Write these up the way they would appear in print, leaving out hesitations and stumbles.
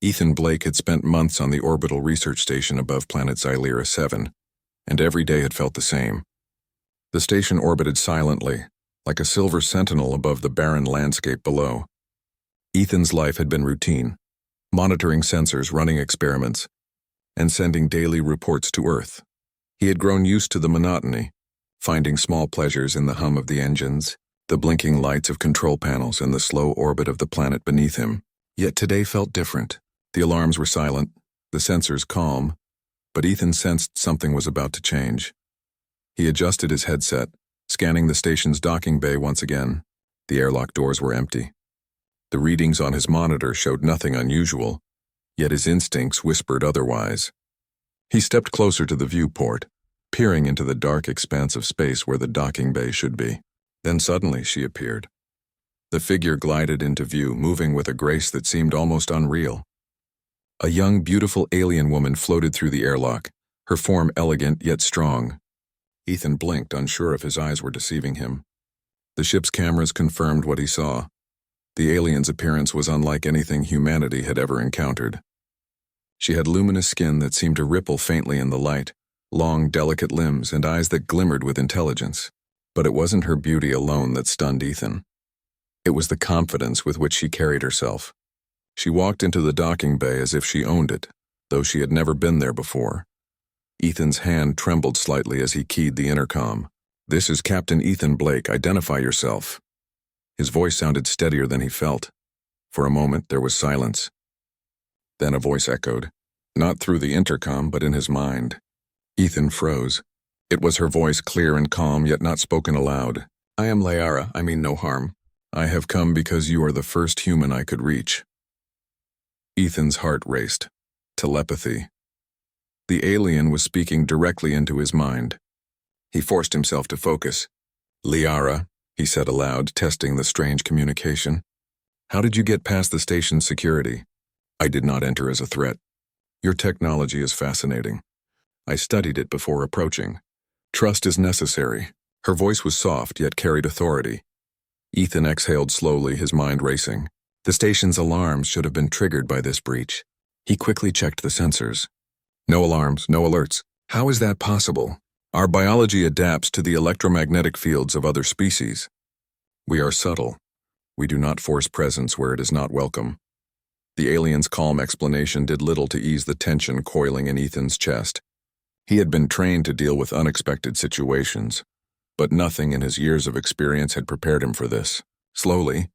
Ethan Blake had spent months on the orbital research station above planet Xylera 7, and every day had felt the same. The station orbited silently, like a silver sentinel above the barren landscape below. Ethan's life had been routine, monitoring sensors, running experiments, and sending daily reports to Earth. He had grown used to the monotony, finding small pleasures in the hum of the engines, the blinking lights of control panels, and the slow orbit of the planet beneath him. Yet today felt different. The alarms were silent, the sensors calm, but Ethan sensed something was about to change. He adjusted his headset, scanning the station's docking bay once again. The airlock doors were empty. The readings on his monitor showed nothing unusual, yet his instincts whispered otherwise. He stepped closer to the viewport, peering into the dark expanse of space where the docking bay should be. Then suddenly she appeared. The figure glided into view, moving with a grace that seemed almost unreal. A young, beautiful alien woman floated through the airlock, her form elegant yet strong. Ethan blinked, unsure if his eyes were deceiving him. The ship's cameras confirmed what he saw. The alien's appearance was unlike anything humanity had ever encountered. She had luminous skin that seemed to ripple faintly in the light, long, delicate limbs, and eyes that glimmered with intelligence. But it wasn't her beauty alone that stunned Ethan. It was the confidence with which she carried herself. She walked into the docking bay as if she owned it, though she had never been there before. Ethan's hand trembled slightly as he keyed the intercom. "This is Captain Ethan Blake. Identify yourself." His voice sounded steadier than he felt. For a moment, there was silence. Then a voice echoed, not through the intercom, but in his mind. Ethan froze. It was her voice, clear and calm, yet not spoken aloud. "I am Liara. I mean no harm. I have come because you are the first human I could reach." Ethan's heart raced. Telepathy. The alien was speaking directly into his mind. He forced himself to focus. "Liara," he said aloud, testing the strange communication. "How did you get past the station's security?" "I did not enter as a threat. Your technology is fascinating. I studied it before approaching. Trust is necessary." Her voice was soft, yet carried authority. Ethan exhaled slowly, his mind racing. The station's alarms should have been triggered by this breach. He quickly checked the sensors. No alarms, no alerts. How is that possible? Our biology adapts to the electromagnetic fields of other species. We are subtle. We do not force presence where it is not welcome. The alien's calm explanation did little to ease the tension coiling in Ethan's chest. He had been trained to deal with unexpected situations, but nothing in his years of experience had prepared him for this. Slowly,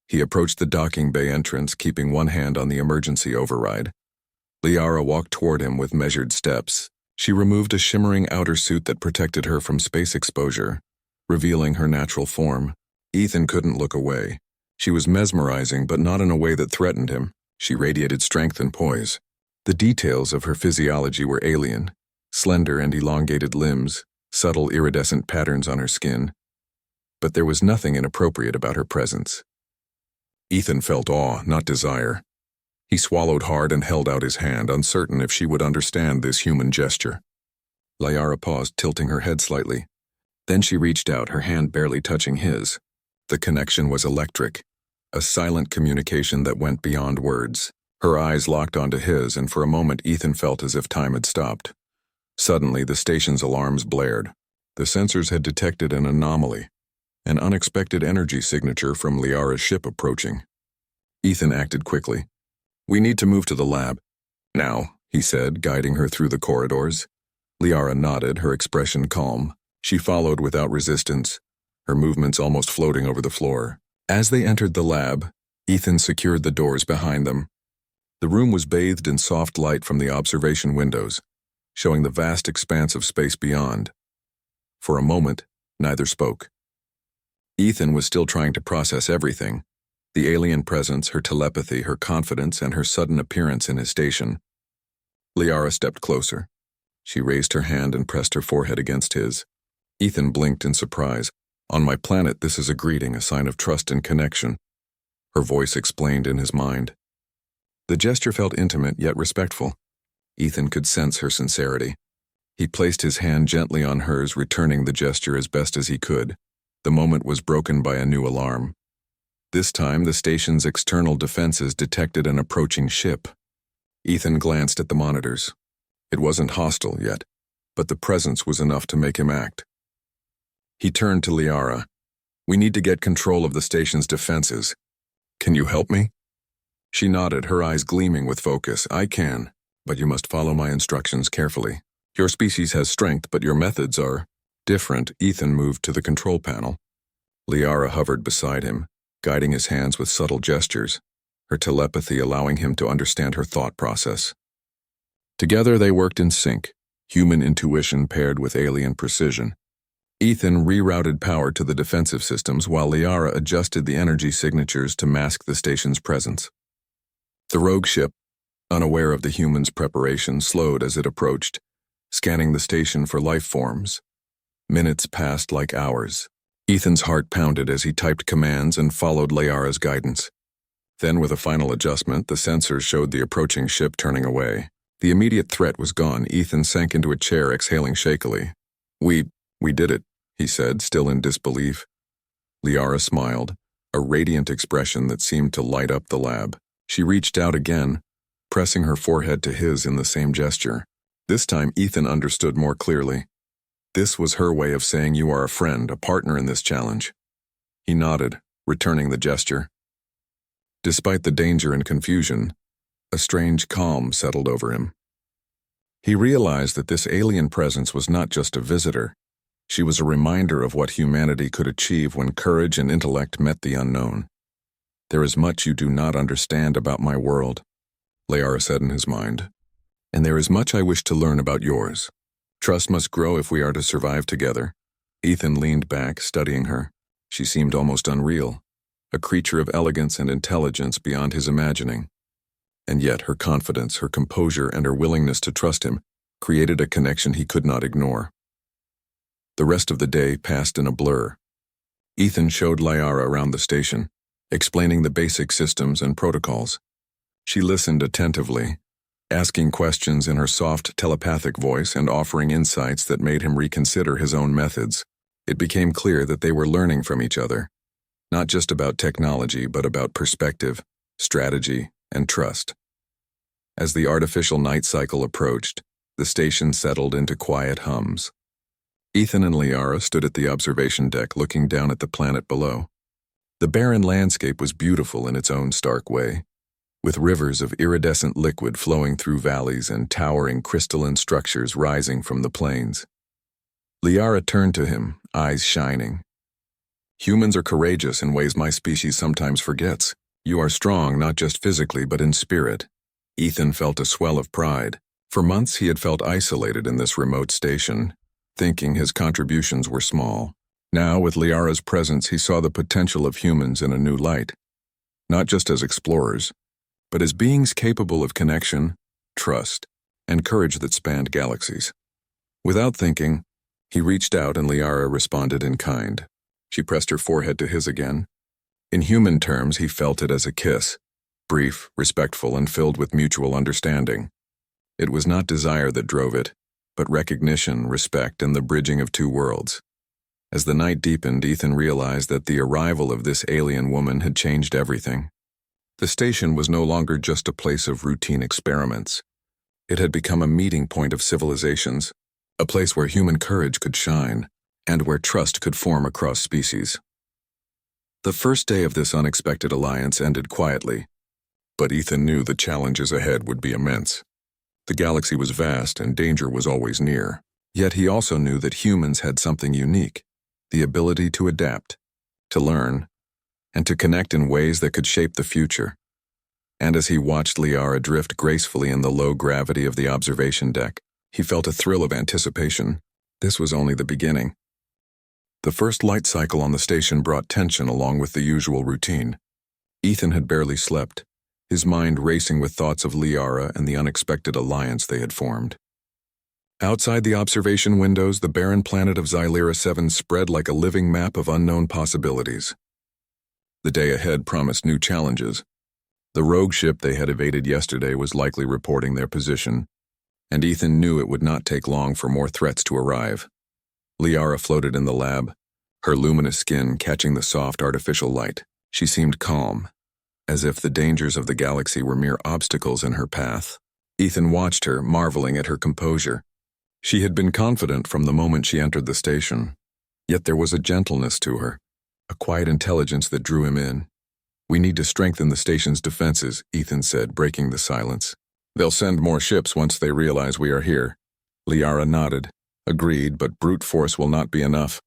he approached the docking bay entrance, keeping one hand on the emergency override. Liara walked toward him with measured steps. She removed a shimmering outer suit that protected her from space exposure, revealing her natural form. Ethan couldn't look away. She was mesmerizing, but not in a way that threatened him. She radiated strength and poise. The details of her physiology were alien. Slender and elongated limbs, subtle iridescent patterns on her skin. But there was nothing inappropriate about her presence. Ethan felt awe, not desire. He swallowed hard and held out his hand, uncertain if she would understand this human gesture. Liara paused, tilting her head slightly. Then she reached out, her hand barely touching his. The connection was electric, a silent communication that went beyond words. Her eyes locked onto his, and for a moment Ethan felt as if time had stopped. Suddenly, the station's alarms blared. The sensors had detected an anomaly, an unexpected energy signature from Liara's ship approaching. Ethan acted quickly. "We need to move to the lab." "Now," he said, guiding her through the corridors. Liara nodded, her expression calm. She followed without resistance, her movements almost floating over the floor. As they entered the lab, Ethan secured the doors behind them. The room was bathed in soft light from the observation windows, showing the vast expanse of space beyond. For a moment, neither spoke. Ethan was still trying to process everything: the alien presence, her telepathy, her confidence, and her sudden appearance in his station. Liara stepped closer. She raised her hand and pressed her forehead against his. Ethan blinked in surprise. "On my planet, this is a greeting, a sign of trust and connection." Her voice explained in his mind. The gesture felt intimate yet respectful. Ethan could sense her sincerity. He placed his hand gently on hers, returning the gesture as best as he could. The moment was broken by a new alarm. This time, the station's external defenses detected an approaching ship. Ethan glanced at the monitors. It wasn't hostile yet, but the presence was enough to make him act. He turned to Liara. "We need to get control of the station's defenses. Can you help me?" She nodded, her eyes gleaming with focus. "I can, but you must follow my instructions carefully. Your species has strength, but your methods are different." Ethan moved to the control panel. Liara hovered beside him, guiding his hands with subtle gestures, her telepathy allowing him to understand her thought process. Together they worked in sync, human intuition paired with alien precision. Ethan rerouted power to the defensive systems while Liara adjusted the energy signatures to mask the station's presence. The rogue ship, unaware of the humans' preparation, slowed as it approached, scanning the station for life forms. Minutes passed like hours. Ethan's heart pounded as he typed commands and followed Liara's guidance. Then, with a final adjustment, the sensors showed the approaching ship turning away. The immediate threat was gone. Ethan sank into a chair, exhaling shakily. We did it," he said, still in disbelief. Liara smiled, a radiant expression that seemed to light up the lab. She reached out again, pressing her forehead to his in the same gesture. This time, Ethan understood more clearly. This was her way of saying, "You are a friend, a partner in this challenge." He nodded, returning the gesture. Despite the danger and confusion, a strange calm settled over him. He realized that this alien presence was not just a visitor. She was a reminder of what humanity could achieve when courage and intellect met the unknown. "There is much you do not understand about my world," Liara said in his mind. "And there is much I wish to learn about yours. Trust must grow if we are to survive together." Ethan leaned back, studying her. She seemed almost unreal, a creature of elegance and intelligence beyond his imagining. And yet her confidence, her composure, and her willingness to trust him created a connection he could not ignore. The rest of the day passed in a blur. Ethan showed Liara around the station, explaining the basic systems and protocols. She listened attentively, asking questions in her soft, telepathic voice and offering insights that made him reconsider his own methods. It became clear that they were learning from each other, not just about technology, but about perspective, strategy, and trust. As the artificial night cycle approached, the station settled into quiet hums. Ethan and Liara stood at the observation deck looking down at the planet below. The barren landscape was beautiful in its own stark way, with rivers of iridescent liquid flowing through valleys and towering crystalline structures rising from the plains. Liara turned to him, eyes shining. "Humans are courageous in ways my species sometimes forgets. You are strong not just physically but in spirit." Ethan felt a swell of pride. For months he had felt isolated in this remote station, thinking his contributions were small. Now, with Liara's presence, he saw the potential of humans in a new light, not just as explorers, but as beings capable of connection, trust, and courage that spanned galaxies. Without thinking, he reached out and Liara responded in kind. She pressed her forehead to his again. In human terms, he felt it as a kiss, brief, respectful, and filled with mutual understanding. It was not desire that drove it, but recognition, respect, and the bridging of two worlds. As the night deepened, Ethan realized that the arrival of this alien woman had changed everything. The station was no longer just a place of routine experiments. It had become a meeting point of civilizations, a place where human courage could shine, and where trust could form across species. The first day of this unexpected alliance ended quietly, but Ethan knew the challenges ahead would be immense. The galaxy was vast and danger was always near. Yet he also knew that humans had something unique, the ability to adapt, to learn, and to connect in ways that could shape the future. And as he watched Liara drift gracefully in the low gravity of the observation deck, he felt a thrill of anticipation. This was only the beginning. The first light cycle on the station brought tension along with the usual routine. Ethan had barely slept, his mind racing with thoughts of Liara and the unexpected alliance they had formed. Outside the observation windows, the barren planet of Xylera 7 spread like a living map of unknown possibilities. The day ahead promised new challenges. The rogue ship they had evaded yesterday was likely reporting their position, and Ethan knew it would not take long for more threats to arrive. Liara floated in the lab, her luminous skin catching the soft artificial light. She seemed calm, as if the dangers of the galaxy were mere obstacles in her path. Ethan watched her, marveling at her composure. She had been confident from the moment she entered the station, yet there was a gentleness to her, a quiet intelligence that drew him in. "We need to strengthen the station's defenses," Ethan said, breaking the silence. "They'll send more ships once they realize we are here." Liara nodded. "Agreed, but brute force will not be enough.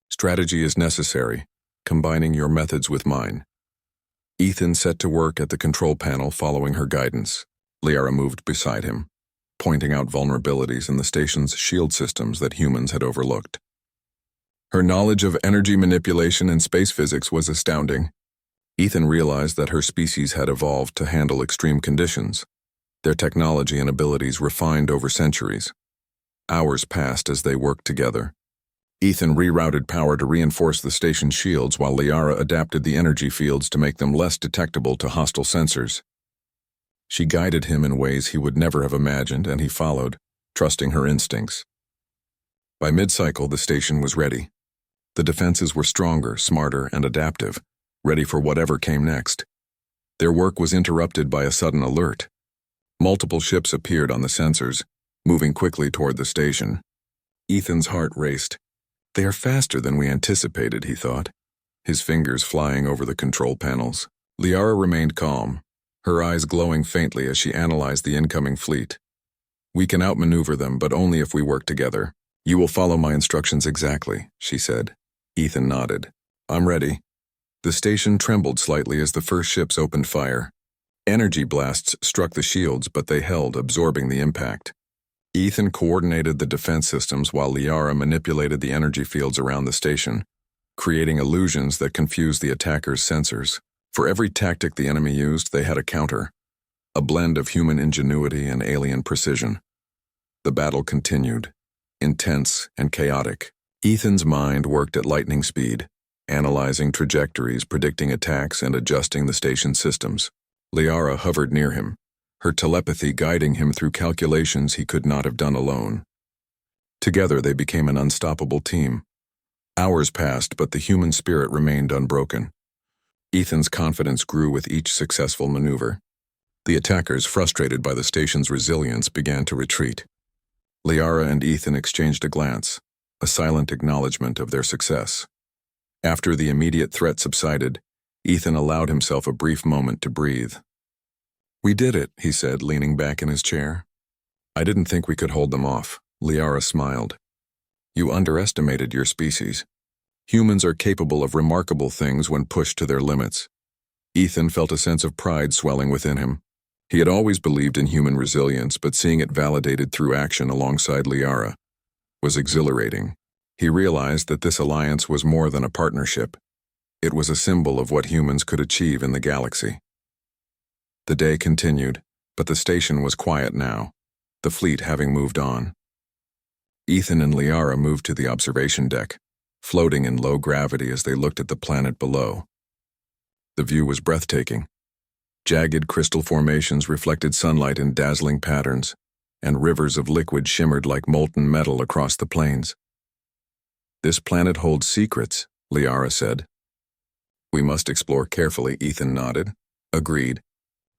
Strategy is necessary, combining your methods with mine." Ethan set to work at the control panel following her guidance. Liara moved beside him, pointing out vulnerabilities in the station's shield systems that humans had overlooked. Her knowledge of energy manipulation and space physics was astounding. Ethan realized that her species had evolved to handle extreme conditions, their technology and abilities refined over centuries. Hours passed as they worked together. Ethan rerouted power to reinforce the station's shields while Liara adapted the energy fields to make them less detectable to hostile sensors. She guided him in ways he would never have imagined, and he followed, trusting her instincts. By mid-cycle, the station was ready. The defenses were stronger, smarter, and adaptive, ready for whatever came next. Their work was interrupted by a sudden alert. Multiple ships appeared on the sensors, moving quickly toward the station. Ethan's heart raced. "They are faster than we anticipated," he thought, his fingers flying over the control panels. Liara remained calm, her eyes glowing faintly as she analyzed the incoming fleet. "We can outmaneuver them, but only if we work together. You will follow my instructions exactly," she said. Ethan nodded. "I'm ready." The station trembled slightly as the first ships opened fire. Energy blasts struck the shields, but they held, absorbing the impact. Ethan coordinated the defense systems while Liara manipulated the energy fields around the station, creating illusions that confused the attackers' sensors. For every tactic the enemy used, they had a counter, a blend of human ingenuity and alien precision. The battle continued, intense and chaotic. Ethan's mind worked at lightning speed, analyzing trajectories, predicting attacks, and adjusting the station's systems. Liara hovered near him, her telepathy guiding him through calculations he could not have done alone. Together they became an unstoppable team. Hours passed, but the human spirit remained unbroken. Ethan's confidence grew with each successful maneuver. The attackers, frustrated by the station's resilience, began to retreat. Liara and Ethan exchanged a glance, a silent acknowledgement of their success. After the immediate threat subsided, Ethan allowed himself a brief moment to breathe. "We did it," he said, leaning back in his chair. "I didn't think we could hold them off." Liara smiled. "You underestimated your species. Humans are capable of remarkable things when pushed to their limits." Ethan felt a sense of pride swelling within him. He had always believed in human resilience, but seeing it validated through action alongside Liara was exhilarating. He realized that this alliance was more than a partnership. It was a symbol of what humans could achieve in the galaxy. The day continued, but the station was quiet now, the fleet having moved on. Ethan and Liara moved to the observation deck, floating in low gravity as they looked at the planet below. The view was breathtaking. Jagged crystal formations reflected sunlight in dazzling patterns, and rivers of liquid shimmered like molten metal across the plains. "This planet holds secrets," Liara said. "We must explore carefully," Ethan nodded. "Agreed.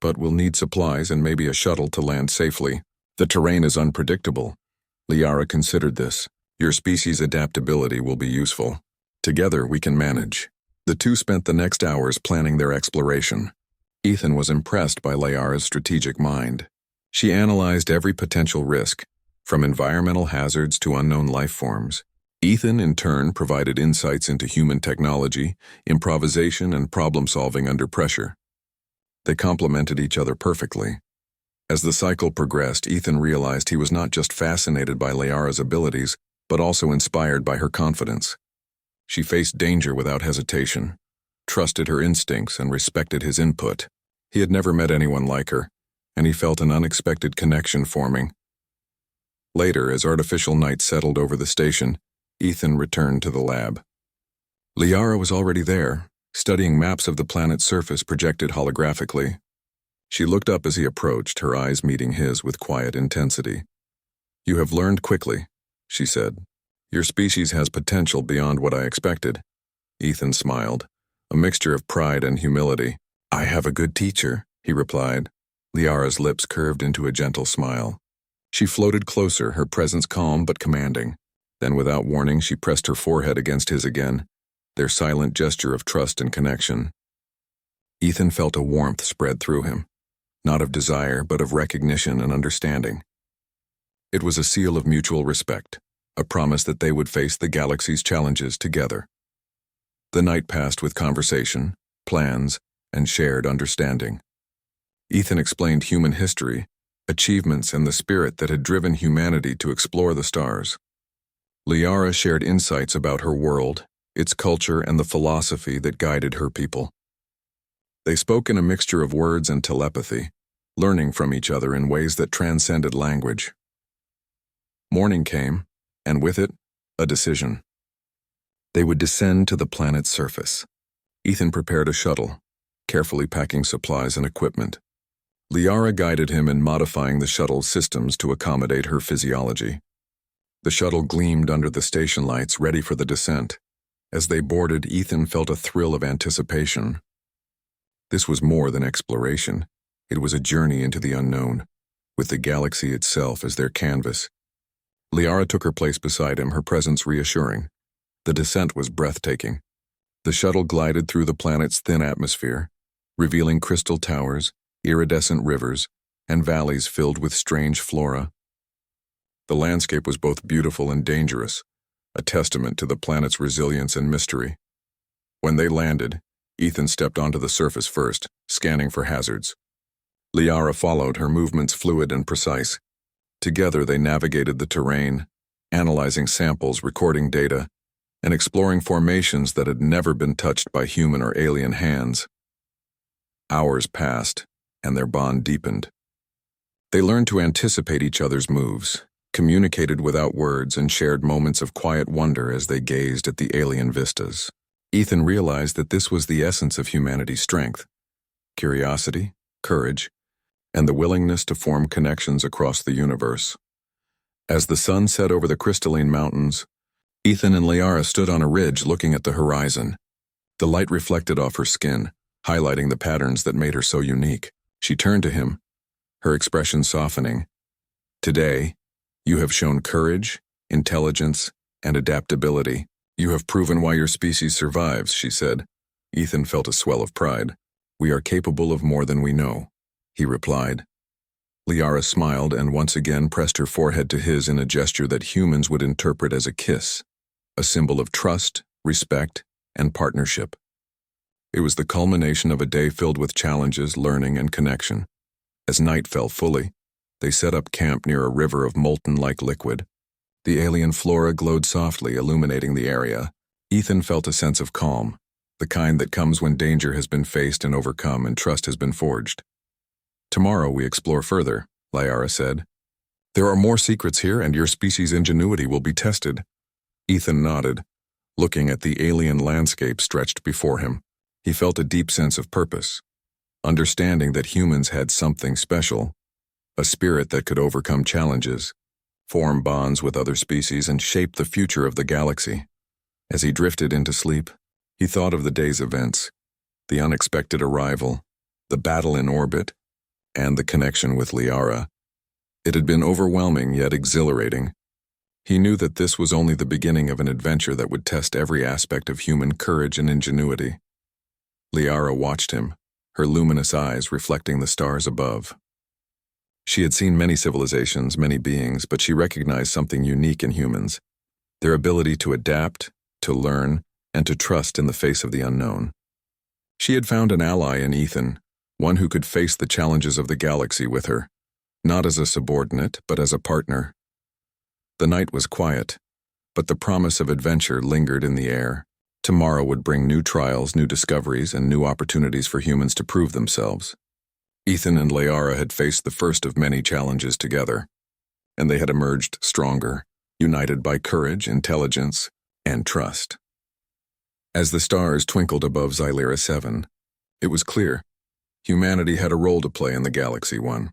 But we'll need supplies and maybe a shuttle to land safely. The terrain is unpredictable." Liara considered this. "Your species' adaptability will be useful. Together we can manage." The two spent the next hours planning their exploration. Ethan was impressed by Liara's strategic mind. She analyzed every potential risk, from environmental hazards to unknown life forms. Ethan, in turn, provided insights into human technology, improvisation, and problem-solving under pressure. They complemented each other perfectly. As the cycle progressed, Ethan realized he was not just fascinated by Liara's abilities, but also inspired by her confidence. She faced danger without hesitation, trusted her instincts, and respected his input. He had never met anyone like her, and he felt an unexpected connection forming. Later, as artificial night settled over the station, Ethan returned to the lab. Liara was already there, studying maps of the planet's surface projected holographically. She looked up as he approached, her eyes meeting his with quiet intensity. "You have learned quickly," she said. "Your species has potential beyond what I expected." Ethan smiled, a mixture of pride and humility. "I have a good teacher," he replied. Liara's lips curved into a gentle smile. She floated closer, her presence calm but commanding. Then, without warning, she pressed her forehead against his again, their silent gesture of trust and connection. Ethan felt a warmth spread through him, not of desire, but of recognition and understanding. It was a seal of mutual respect, a promise that they would face the galaxy's challenges together. The night passed with conversation, plans, and shared understanding. Ethan explained human history, achievements, and the spirit that had driven humanity to explore the stars. Liara shared insights about her world, its culture, and the philosophy that guided her people. They spoke in a mixture of words and telepathy, learning from each other in ways that transcended language. Morning came, and with it, a decision. They would descend to the planet's surface. Ethan prepared a shuttle, carefully packing supplies and equipment. Liara guided him in modifying the shuttle's systems to accommodate her physiology. The shuttle gleamed under the station lights, ready for the descent. As they boarded, Ethan felt a thrill of anticipation. This was more than exploration. It was a journey into the unknown, with the galaxy itself as their canvas. Liara took her place beside him, her presence reassuring. The descent was breathtaking. The shuttle glided through the planet's thin atmosphere, revealing crystal towers, iridescent rivers, and valleys filled with strange flora. The landscape was both beautiful and dangerous, a testament to the planet's resilience and mystery. When they landed, Ethan stepped onto the surface first, scanning for hazards. Liara followed, her movements fluid and precise. Together they navigated the terrain, analyzing samples, recording data, and exploring formations that had never been touched by human or alien hands. Hours passed, and their bond deepened. They learned to anticipate each other's moves, communicated without words, and shared moments of quiet wonder as they gazed at the alien vistas. Ethan realized that this was the essence of humanity's strength: curiosity, courage, and the willingness to form connections across the universe. As the sun set over the crystalline mountains, Ethan and Liara stood on a ridge looking at the horizon. The light reflected off her skin, highlighting the patterns that made her so unique. She turned to him, her expression softening. "Today, you have shown courage, intelligence, and adaptability. You have proven why your species survives," she said. Ethan felt a swell of pride. "We are capable of more than we know," he replied. Liara smiled and once again pressed her forehead to his in a gesture that humans would interpret as a kiss, a symbol of trust, respect, and partnership. It was the culmination of a day filled with challenges, learning, and connection. As night fell fully, they set up camp near a river of molten-like liquid. The alien flora glowed softly, illuminating the area. Ethan felt a sense of calm, the kind that comes when danger has been faced and overcome and trust has been forged. "Tomorrow we explore further," Liara said. "There are more secrets here, and your species' ingenuity will be tested." Ethan nodded, looking at the alien landscape stretched before him. He felt a deep sense of purpose, understanding that humans had something special, a spirit that could overcome challenges, form bonds with other species, and shape the future of the galaxy. As he drifted into sleep, he thought of the day's events, the unexpected arrival, the battle in orbit, and the connection with Liara. It had been overwhelming yet exhilarating. He knew that this was only the beginning of an adventure that would test every aspect of human courage and ingenuity. Liara watched him, her luminous eyes reflecting the stars above. She had seen many civilizations, many beings, but she recognized something unique in humans: their ability to adapt, to learn, and to trust in the face of the unknown. She had found an ally in Ethan, one who could face the challenges of the galaxy with her, not as a subordinate, but as a partner. The night was quiet, but the promise of adventure lingered in the air. Tomorrow would bring new trials, new discoveries, and new opportunities for humans to prove themselves. Ethan and Liara had faced the first of many challenges together, and they had emerged stronger, united by courage, intelligence, and trust. As the stars twinkled above Xylera 7, it was clear humanity had a role to play in the Galaxy 1.